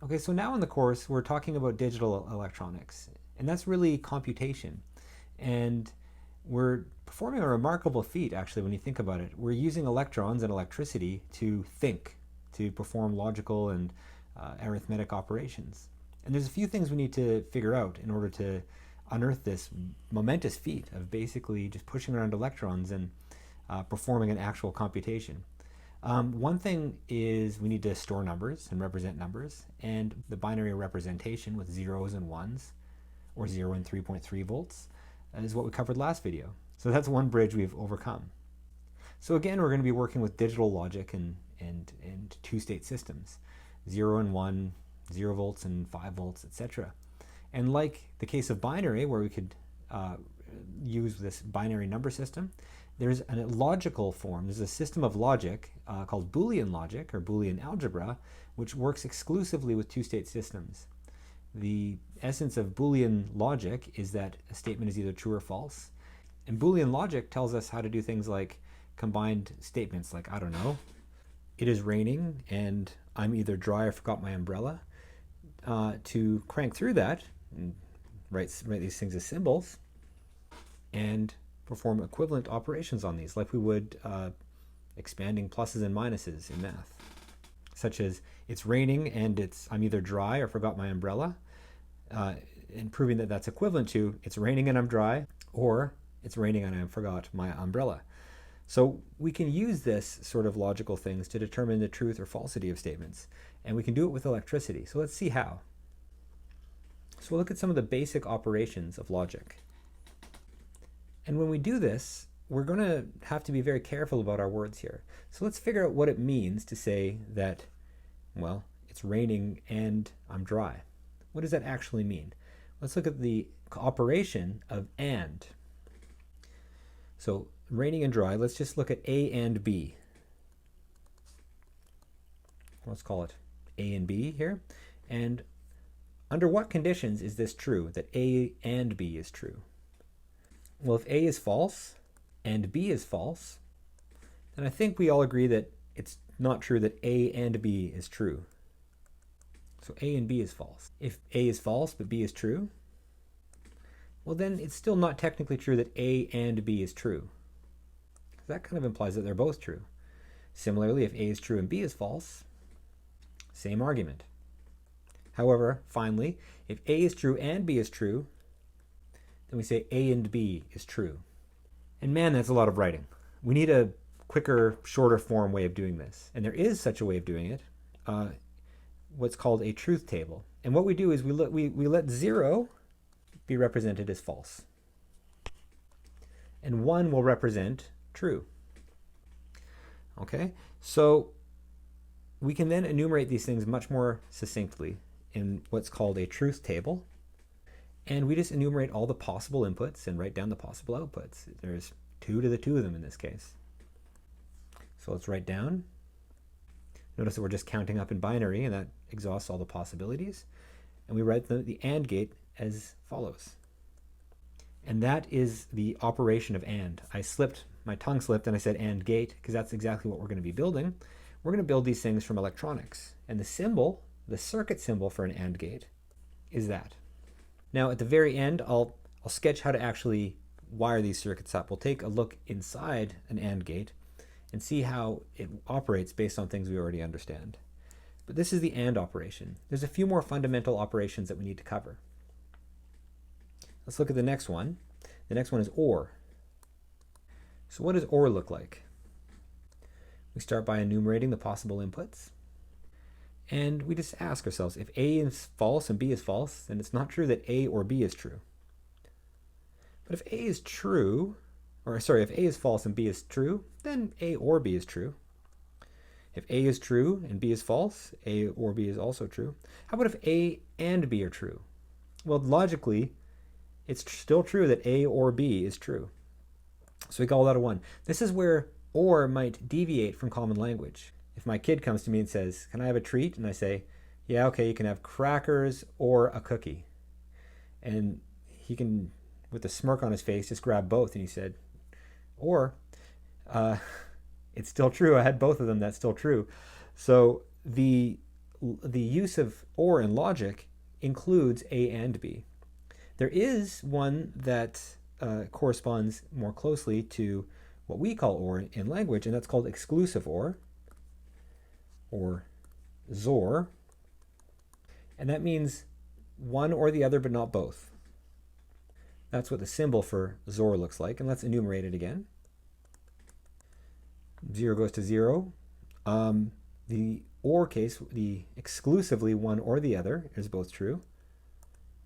Okay, so now in the course, we're talking about digital electronics, and that's really computation. And we're performing a remarkable feat, actually, when you think about it. We're using electrons and electricity to think, to perform logical and arithmetic operations. And there's a few things we need to figure out in order to unearth this momentous feat of basically just pushing around electrons and performing an actual computation. One thing is we need to store numbers and represent numbers, and the binary representation with zeros and ones, or 0 and 3.3 volts, is what we covered last video. So that's one bridge we've overcome. So again, we're going to be working with digital logic and two-state systems, 0 and 1, 0 volts and 5 volts, etc. And like the case of binary, where we could use this binary number system, there's a logical form. There's a system of logic called Boolean logic or Boolean algebra, which works exclusively with two-state systems. The essence of Boolean logic is that a statement is either true or false. And Boolean logic tells us how to do things like combined statements like, I don't know, it is raining and I'm either dry or forgot my umbrella. To crank through that and write these things as symbols and perform equivalent operations on these, like we would expanding pluses and minuses in math, such as it's raining and I'm either dry or forgot my umbrella, and proving that that's equivalent to it's raining and I'm dry, or it's raining and I forgot my umbrella. So we can use this sort of logical things to determine the truth or falsity of statements, and we can do it with electricity. So let's see how. So we'll look at some of the basic operations of logic. And when we do this, we're going to have to be very careful about our words here. So let's figure out what it means to say that, well, it's raining and I'm dry. What does that actually mean? Let's look at the operation of and. So raining and dry, let's just look at A and B. Let's call it A and B here. And under what conditions is this true, that A and B is true? Well, if A is false and B is false, then I think we all agree that it's not true that A and B is true. So A and B is false. If A is false but B is true, well then it's still not technically true that A and B is true. That kind of implies that they're both true. Similarly, if A is true and B is false, same argument. However, finally, if A is true and B is true, then we say A and B is true. And man, that's a lot of writing. We need a quicker, shorter form way of doing this. And there is such a way of doing it, what's called a truth table. And what we do is we let 0 be represented as false. And 1 will represent true. Okay, so we can then enumerate these things much more succinctly in what's called a truth table. And we just enumerate all the possible inputs and write down the possible outputs. There's 2 to the 2 of them in this case. So let's write down. Notice that we're just counting up in binary, and that exhausts all the possibilities. And we write the AND gate as follows. And that is the operation of AND. My tongue slipped and I said AND gate, because that's exactly what we're going to be building. We're going to build these things from electronics. And the symbol, the circuit symbol for an AND gate, is that. Now at the very end, I'll sketch how to actually wire these circuits up. We'll take a look inside an AND gate and see how it operates based on things we already understand. But this is the AND operation. There's a few more fundamental operations that we need to cover. Let's look at the next one. The next one is OR. So what does OR look like? We start by enumerating the possible inputs. And we just ask ourselves, if A is false and B is false, then it's not true that A or B is true. But if A is true, if A is false and B is true, then A or B is true. If A is true and B is false, A or B is also true. How about if A and B are true? Well, logically, it's still true that A or B is true. So we call that a 1. This is where OR might deviate from common language. If my kid comes to me and says, "Can I have a treat?" and I say, "Yeah, okay, you can have crackers or a cookie." And he can, with a smirk on his face, just grab both. And he said, "Or, it's still true. I had both of them. That's still true." So the the use of OR in logic includes A and B. There is one that corresponds more closely to what we call OR in language, and that's called exclusive OR, or XOR. And that means one or the other, but not both. That's what the symbol for XOR looks like. And let's enumerate it again. 0 goes to 0. The OR case, the exclusively one or the other is both true.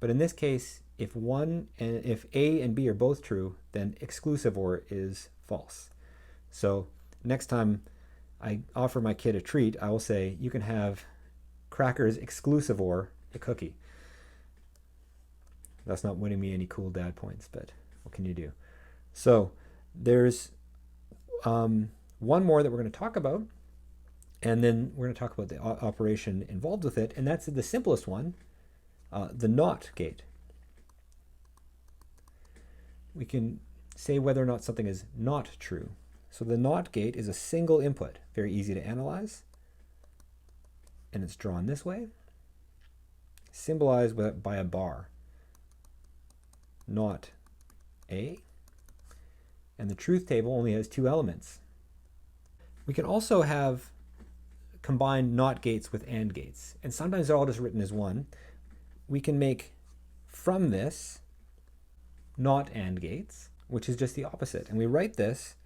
But in this case, if A and B are both true, then exclusive OR is false. So next time I offer my kid a treat, I will say, you can have crackers exclusive OR a cookie. That's not winning me any cool dad points, but what can you do? So there's one more that we're going to talk about, and then we're going to talk about the operation involved with it, and that's the simplest one, the NOT gate. We can say whether or not something is not true. So the NOT gate is a single input, very easy to analyze, and it's drawn this way, symbolized by a bar. NOT A, and the truth table only has 2 elements. We can also have combined NOT gates with AND gates, and sometimes they're all just written as one. We can make from this NOT AND gates, which is just the opposite. And we write this,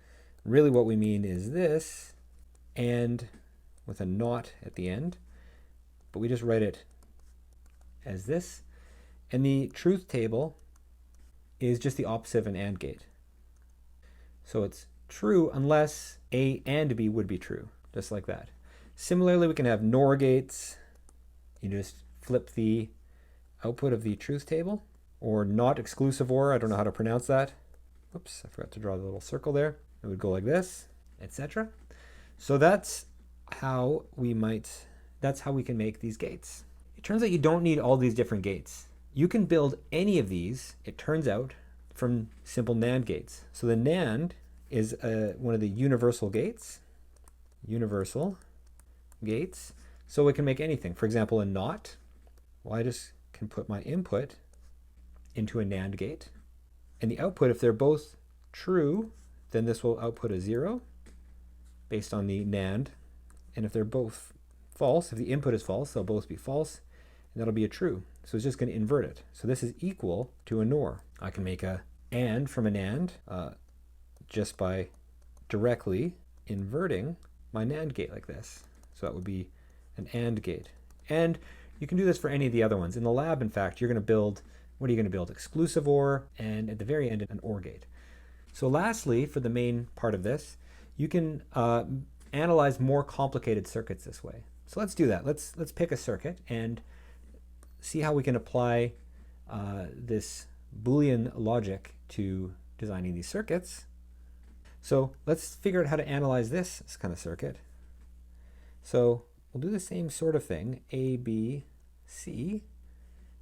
really what we mean is this, and with a NOT at the end, but we just write it as this. And the truth table is just the opposite of an AND gate. So it's true unless A and B would be true, just like that. Similarly, we can have NOR gates. You just flip the output of the truth table, or not exclusive OR, I don't know how to pronounce that. Oops, I forgot to draw the little circle there. It would go like this, etc. So that's how we can make these gates. It turns out you don't need all these different gates. You can build any of these, it turns out, from simple NAND gates. So the NAND is one of the universal gates. Universal gates. So we can make anything. For example, a NOT. Well, I just can put my input into a NAND gate. And the output, if they're both true, then this will output a 0 based on the NAND. And if they're both false, if the input is false, they'll both be false, and that'll be a true. So it's just going to invert it. So this is equal to a NOR. I can make a AND from an AND just by directly inverting my NAND gate like this. So that would be an AND gate. And you can do this for any of the other ones. In the lab, in fact, you're going to build, what are you going to build? Exclusive OR, and at the very end, an OR gate. So lastly, for the main part of this, you can analyze more complicated circuits this way. So let's do that. Let's pick a circuit and see how we can apply this Boolean logic to designing these circuits. So let's figure out how to analyze this kind of circuit. So we'll do the same sort of thing, A, B, C.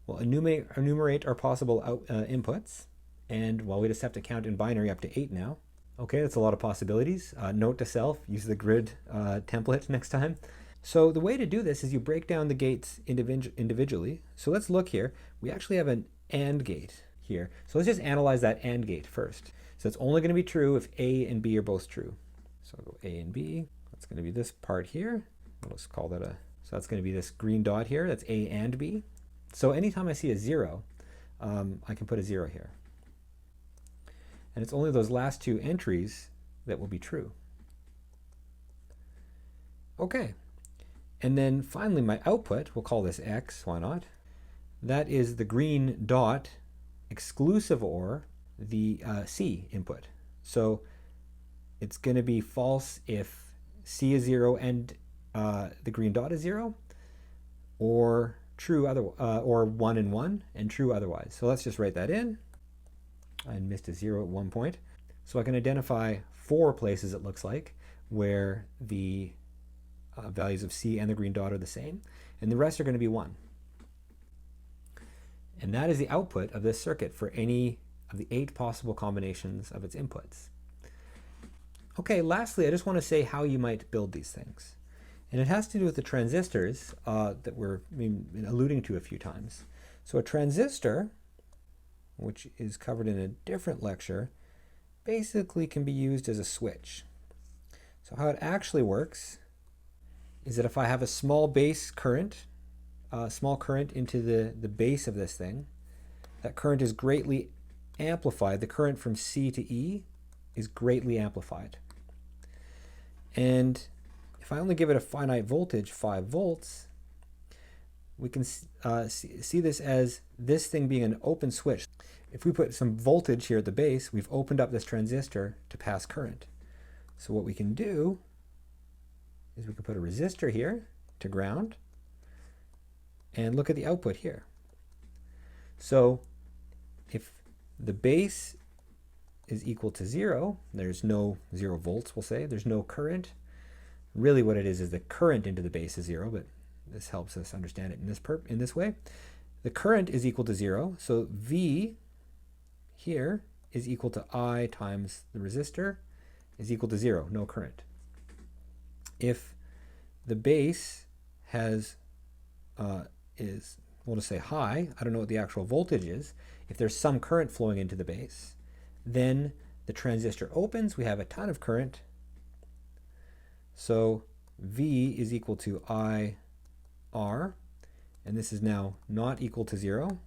We'll enumerate our possible inputs, and well, we just have to count in binary up to 8 now. Okay, that's a lot of possibilities. Note to self, use the grid template next time. So the way to do this is you break down the gates individually. So let's look here. We actually have an AND gate here. So let's just analyze that AND gate first. So it's only going to be true if A and B are both true. So I'll go A and B. That's going to be this part here. Let's call that so that's going to be this green dot here. That's A and B. So anytime I see a 0, I can put a 0 here. And it's only those last 2 entries that will be true. Okay. And then finally my output, we'll call this X, why not? That is the green dot exclusive OR the C input. So it's going to be false if C is 0 and the green dot is 0, or true or 1 and 1 and true otherwise. So let's just write that in. I missed a 0 at one point. So I can identify 4 places, it looks like, where the values of C and the green dot are the same, and the rest are going to be 1. And that is the output of this circuit for any of the 8 possible combinations of its inputs. Okay, lastly, I just want to say how you might build these things. And it has to do with the transistors that we're alluding to a few times. So a transistor, which is covered in a different lecture, basically can be used as a switch. So how it actually works is that if I have a small base current, small current into the base of this thing, that current is greatly amplified. The current from C to E is greatly amplified. And if I only give it a finite voltage, 5 volts, we can see this as this thing being an open switch. If we put some voltage here at the base, we've opened up this transistor to pass current. So what we can do is we can put a resistor here to ground and look at the output here. So if the base is equal to 0, there's no 0 volts, we'll say, there's no current. Really what it is the current into the base is 0, but this helps us understand it in this way. The current is equal to 0, so V here is equal to I times the resistor is equal to 0, no current. If the base has we'll just say high, I don't know what the actual voltage is, if there's some current flowing into the base, then the transistor opens, we have a ton of current, so V is equal to IR, and this is now not equal to 0,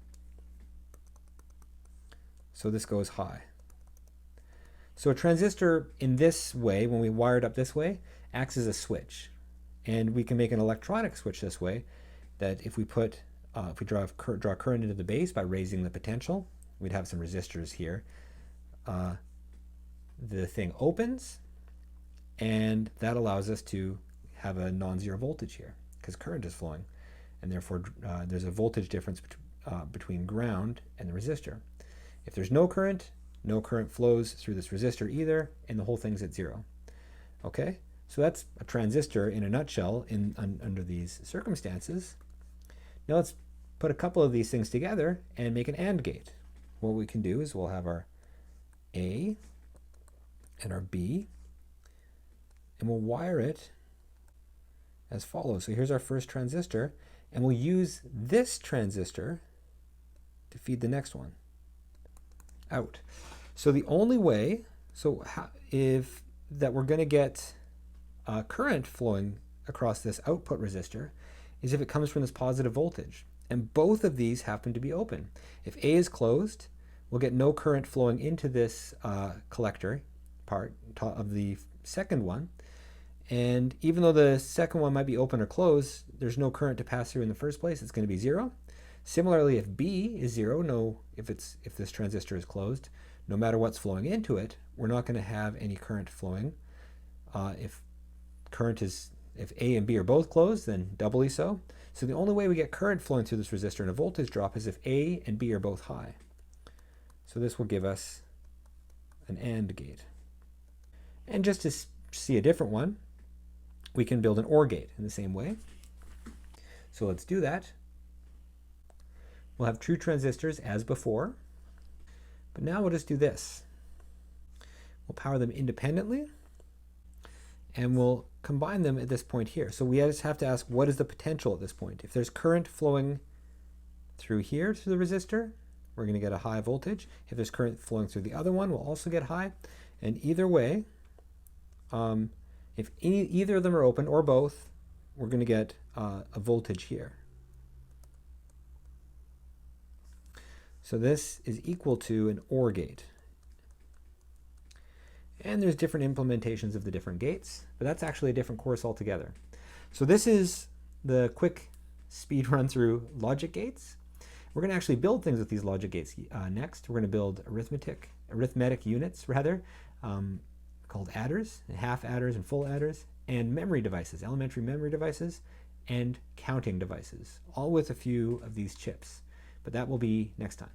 so this goes high. So a transistor in this way, when we wire it up this way, acts as a switch. And we can make an electronic switch this way, that if we draw current into the base by raising the potential, we'd have some resistors here. The thing opens, and that allows us to have a non-zero voltage here, because current is flowing, and therefore there's a voltage difference between ground and the resistor. If there's no current flows through this resistor either, and the whole thing's at 0. Okay, so that's a transistor in a nutshell under these circumstances. Now let's put a couple of these things together and make an AND gate. What we can do is we'll have our A and our B, and we'll wire it as follows. So here's our first transistor, and we'll use this transistor to feed the next one out. So the only way, that we're going to get current flowing across this output resistor is if it comes from this positive voltage. And both of these happen to be open. If A is closed, we'll get no current flowing into this collector part of the second one. And even though the second one might be open or closed, there's no current to pass through in the first place. It's going to be 0. Similarly, if B is 0, if this transistor is closed, no matter what's flowing into it, we're not going to have any current flowing. If A and B are both closed, then doubly so. So the only way we get current flowing through this resistor and a voltage drop is if A and B are both high. So this will give us an AND gate. And just to see a different one, we can build an OR gate in the same way. So let's do that. We'll have true transistors as before, but now we'll just do this. We'll power them independently, and we'll combine them at this point here. So we just have to ask, what is the potential at this point? If there's current flowing through here to the resistor, we're going to get a high voltage. If there's current flowing through the other one, we'll also get high. And either way, if either of them are open or both, we're going to get a voltage here. So this is equal to an OR gate. And there's different implementations of the different gates, but that's actually a different course altogether. So this is the quick speed run through logic gates. We're going to actually build things with these logic gates next. We're going to build arithmetic units called adders, and half adders and full adders, and memory devices, elementary memory devices, and counting devices, all with a few of these chips. But that will be next time.